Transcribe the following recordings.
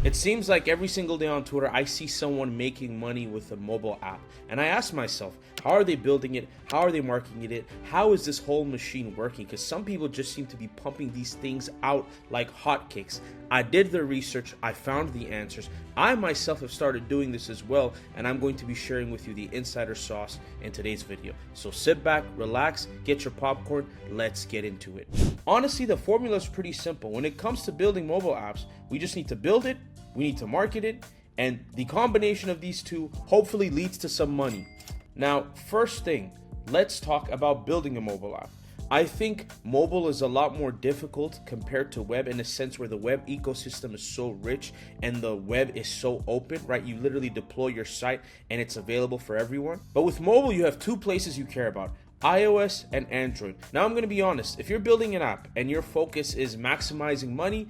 It seems like every single day on Twitter, I see someone making money with a mobile app. And I ask myself, how are they building it? How are they marketing it? How is this whole machine working? Because some people just seem to be pumping these things out like hotcakes. I did the research, I found the answers. I myself have started doing this as well, and I'm going to be sharing with you the insider sauce in today's video. So sit back, relax, get your popcorn, let's get into it. Honestly, the formula is pretty simple. When it comes to building mobile apps, we just need to build it, we need to market it, and the combination of these two hopefully leads to some money. Now, first thing, let's talk about building a mobile app. I think mobile is a lot more difficult compared to web in a sense where the web ecosystem is so rich and the web is so open, right? You literally deploy your site and it's available for everyone. But with mobile, you have two places you care about: iOS and Android. Now, I'm going to be honest. If you're building an app and your focus is maximizing money,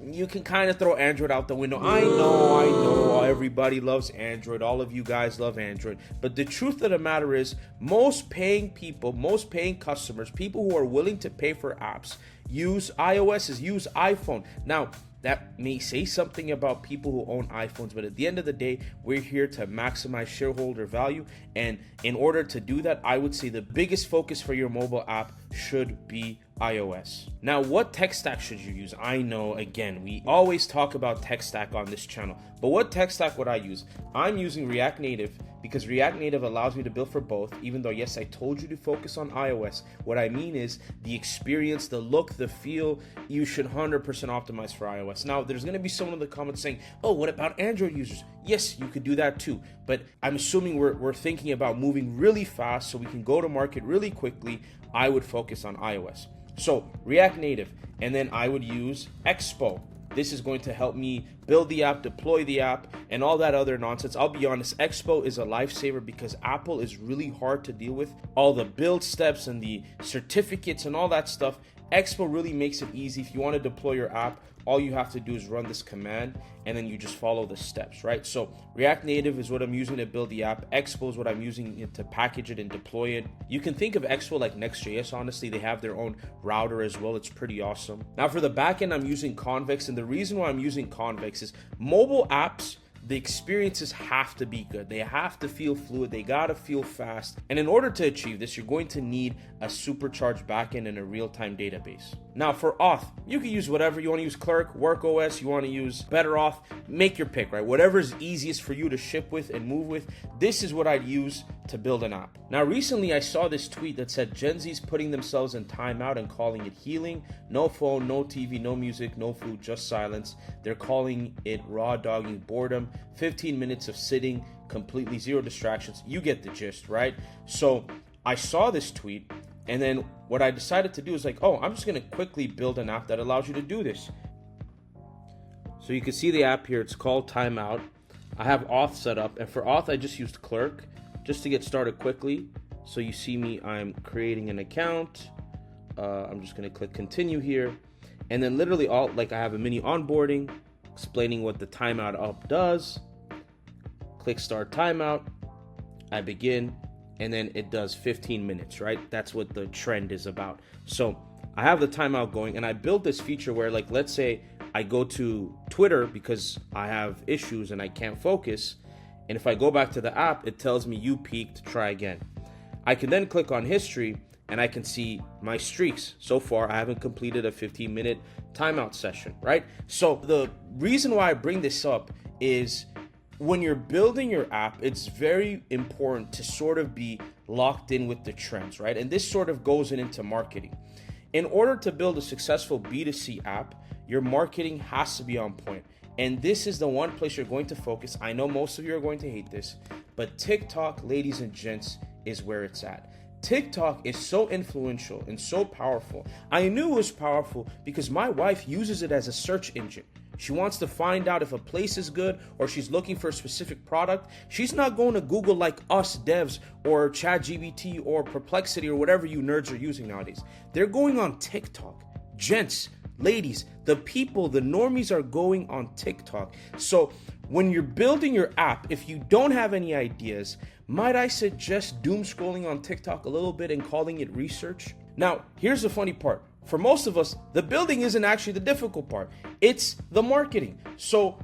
you can kind of throw Android out the window. I know, everybody loves Android. All of you guys love Android. But the truth of the matter is, most paying people, most paying customers, people who are willing to pay for apps, use iOS, use iPhone. Now, that may say something about people who own iPhones, but at the end of the day, we're here to maximize shareholder value. And in order to do that, I would say the biggest focus for your mobile app should be iOS. Now, what tech stack should you use? I know, again, we always talk about tech stack on this channel, but what tech stack would I use? I'm using React Native because React Native allows me to build for both, even though, yes, I told you to focus on iOS. What I mean is the experience, the look, the feel, you should 100% optimize for iOS. Now, there's going to be someone in the comments saying, oh, what about Android users? Yes, you could do that too, but I'm assuming we're thinking about moving really fast so we can go to market really quickly. I would focus on iOS. So React Native, and then I would use Expo. This is going to help me build the app, deploy the app, and all that other nonsense. I'll be honest, Expo is a lifesaver because Apple is really hard to deal with. All the build steps and the certificates and all that stuff. Expo really makes it easy. If you want to deploy your app, all you have to do is run this command and then you just follow the steps, right? So React Native is what I'm using to build the app. Expo is what I'm using to package it and deploy it. You can think of Expo like Next.js, honestly. They have their own router as well. It's pretty awesome. Now for the backend, I'm using Convex, and the reason why I'm using Convex is mobile apps, the experiences have to be good. They have to feel fluid. They gotta feel fast. And in order to achieve this, you're going to need a supercharged backend and a real-time database. Now for auth, you can use whatever. You want to use Clerk, WorkOS, you want to use BetterAuth, make your pick, right? Whatever is easiest for you to ship with and move with, this is what I'd use to build an app. Now recently I saw this tweet that said Gen Z's putting themselves in timeout and calling it healing. No phone, no TV, no music, no food, just silence. They're calling it raw dogging boredom. 15 minutes of sitting, completely zero distractions. You get the gist, right? So I saw this tweet, and then what I decided to do is like, oh, I'm just going to quickly build an app that allows you to do this. So you can see the app here. It's called Timeout. I have auth set up, and for auth, I just used Clerk just to get started quickly. So you see me, I'm creating an account. I'm just going to click continue here, and then literally all, like I have a mini onboarding explaining what the timeout app does. Click start timeout. I begin, and then it does 15 minutes, right? That's what the trend is about. So I have the timeout going, and I built this feature where, like, let's say I go to Twitter because I have issues and I can't focus. And if I go back to the app, it tells me you peaked, try again. I can then click on history and I can see my streaks. So far, I haven't completed a 15-minute timeout session, right? So the reason why I bring this up is when you're building your app, it's very important to sort of be locked in with the trends, right? And this sort of goes into marketing. In order to build a successful B2C app, your marketing has to be on point. And this is the one place you're going to focus. I know most of you are going to hate this, but TikTok, ladies and gents, is where it's at. TikTok is so influential and so powerful. I knew it was powerful because my wife uses it as a search engine. She wants to find out if a place is good or she's looking for a specific product. She's not going to Google like us devs or ChatGPT or Perplexity or whatever you nerds are using nowadays. They're going on TikTok. Gents, ladies, the people, the normies are going on TikTok. So when you're building your app, if you don't have any ideas, might I suggest doom scrolling on TikTok a little bit and calling it research? Now, here's the funny part. For most of us, the building isn't actually the difficult part. It's the marketing. So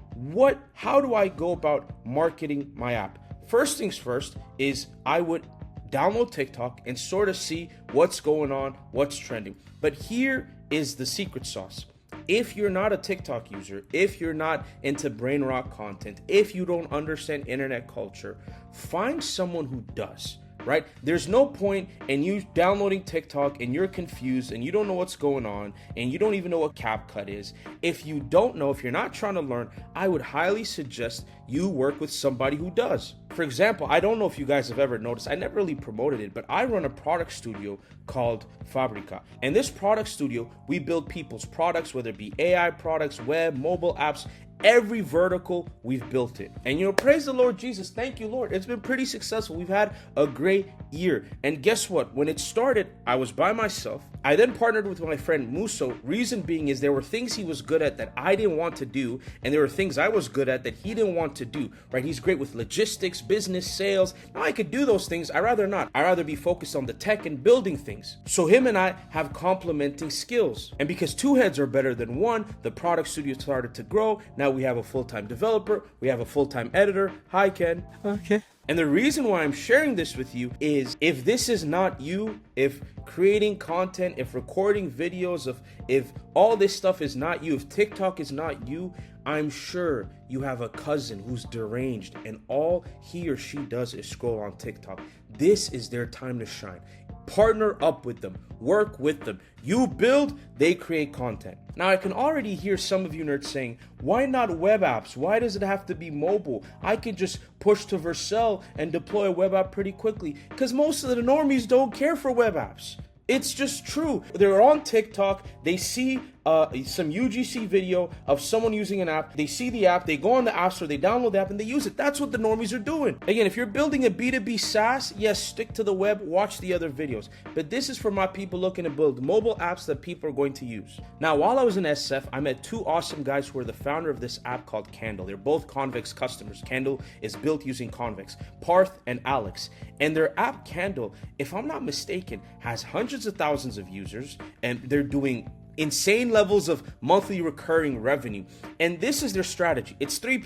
how do I go about marketing my app? First things first is I would download TikTok and sort of see what's going on, what's trending. But here is the secret sauce. If you're not a TikTok user, if you're not into brain rot content, if you don't understand internet culture, find someone who does. Right? There's no point in you downloading TikTok and you're confused and you don't know what's going on and you don't even know what CapCut is. If you don't know, if you're not trying to learn, I would highly suggest you work with somebody who does. For example, I don't know if you guys have ever noticed, I never really promoted it, but I run a product studio called Fabrica. And this product studio, we build people's products, whether it be AI products, web, mobile apps, every vertical, we've built it. And praise the Lord Jesus. Thank you, Lord. It's been pretty successful. We've had a great year. And guess what? When it started, I was by myself. I then partnered with my friend Muso. Reason being is there were things he was good at that I didn't want to do, and there were things I was good at that he didn't want to do, right? He's great with logistics, business, sales. Now I could do those things. I'd rather not. I'd rather be focused on the tech and building things. So him and I have complementing skills. And because two heads are better than one, the product studio started to grow. Now we have a full-time developer. We have a full-time editor. Hi, Ken. Okay. And the reason why I'm sharing this with you is if this is not you, if creating content, if recording videos, if all this stuff is not you, if TikTok is not you, I'm sure you have a cousin who's deranged and all he or she does is scroll on TikTok. This is their time to shine. Partner up with them, work with them. You build, they create content. Now I can already hear some of you nerds saying, why not web apps? Why does it have to be mobile? I could just push to Vercel and deploy a web app pretty quickly. Because most of the normies don't care for web apps. It's just true. They're on TikTok, they see some UGC video of someone using an app, they see the app, they go on the app store, they download the app and they use it. That's what the normies are doing. Again, if you're building a B2B SaaS, yes, stick to the web, watch the other videos. But this is for my people looking to build mobile apps that people are going to use. Now, while I was in SF, I met two awesome guys who are the founder of this app called Candle. They're both Convex customers. Candle is built using Convex. Parth and Alex. And their app Candle, if I'm not mistaken, has hundreds of thousands of users and they're doing insane levels of monthly recurring revenue. And this is their strategy. It's three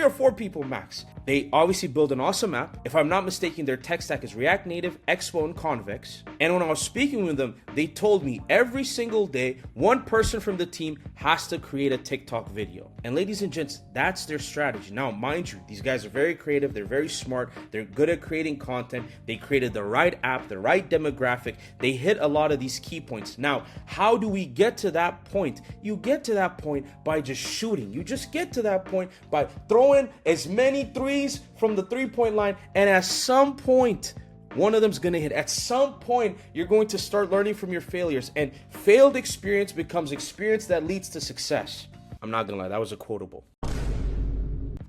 or four people max. They obviously build an awesome app. If I'm not mistaken, their tech stack is React Native, Expo, and Convex. And when I was speaking with them, they told me every single day, one person from the team has to create a TikTok video. And ladies and gents, that's their strategy. Now, mind you, these guys are very creative. They're very smart. They're good at creating content. They created the right app, the right demographic. They hit a lot of these key points. Now, how do we get to that point? You get to that point by just shooting. You just get to that point by throwing as many threes from the three-point line, and at some point, one of them's gonna hit. At some point, you're going to start learning from your failures, and failed experience becomes experience that leads to success. I'm not gonna lie, that was a quotable.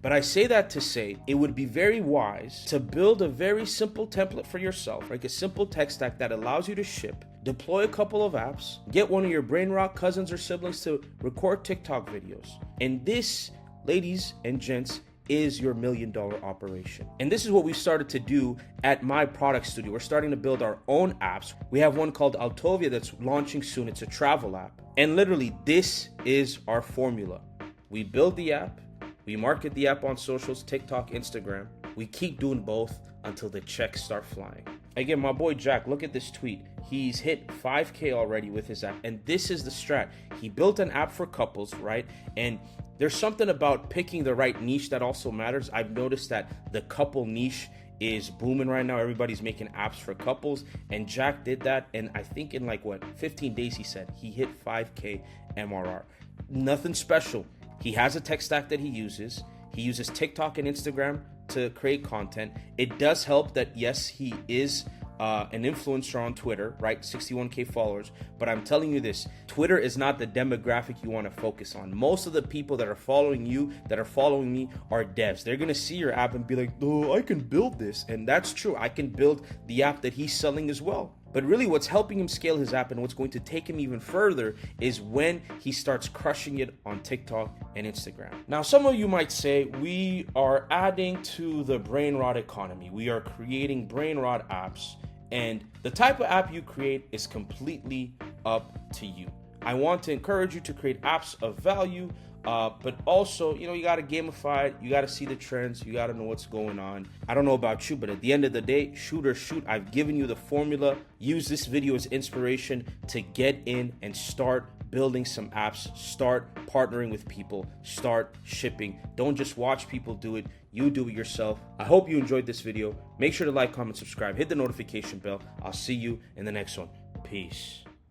But I say that to say it would be very wise to build a very simple template for yourself, like a simple tech stack that allows you to ship, deploy a couple of apps, get one of your brain rot cousins or siblings to record TikTok videos. And this, ladies and gents, is your $1 million operation. And this is what we started to do at my product studio. We're starting to build our own apps. We have one called Altovia that's launching soon. It's a travel app. And literally, this is our formula. We build the app, we market the app on socials, TikTok, Instagram. We keep doing both until the checks start flying. Again, my boy Jack, look at this tweet. He's hit 5K already with his app. And this is the strat. He built an app for couples, right? And there's something about picking the right niche that also matters. I've noticed that the couple niche is booming right now. Everybody's making apps for couples. And Jack did that. And I think in 15 days, he said, he hit 5K MRR. Nothing special. He has a tech stack that he uses. He uses TikTok and Instagram to create content. It does help that, yes, he is an influencer on Twitter, right? 61K followers. But I'm telling you this, Twitter is not the demographic you want to focus on. Most of the people that are following you, that are following me, are devs. They're going to see your app and be like, oh, I can build this. And that's true. I can build the app that he's selling as well. But really what's helping him scale his app and what's going to take him even further is when he starts crushing it on TikTok and Instagram. Now, some of you might say we are adding to the brain rot economy. We are creating brain rot apps, and the type of app you create is completely up to you. I want to encourage you to create apps of value, But also, you got to gamify it. You got to see the trends. You got to know what's going on. I don't know about you, but at the end of the day, shoot or shoot. I've given you the formula. Use this video as inspiration to get in and start building some apps, start partnering with people, start shipping. Don't just watch people do it. You do it yourself. I hope you enjoyed this video. Make sure to like, comment, subscribe, hit the notification bell. I'll see you in the next one. Peace.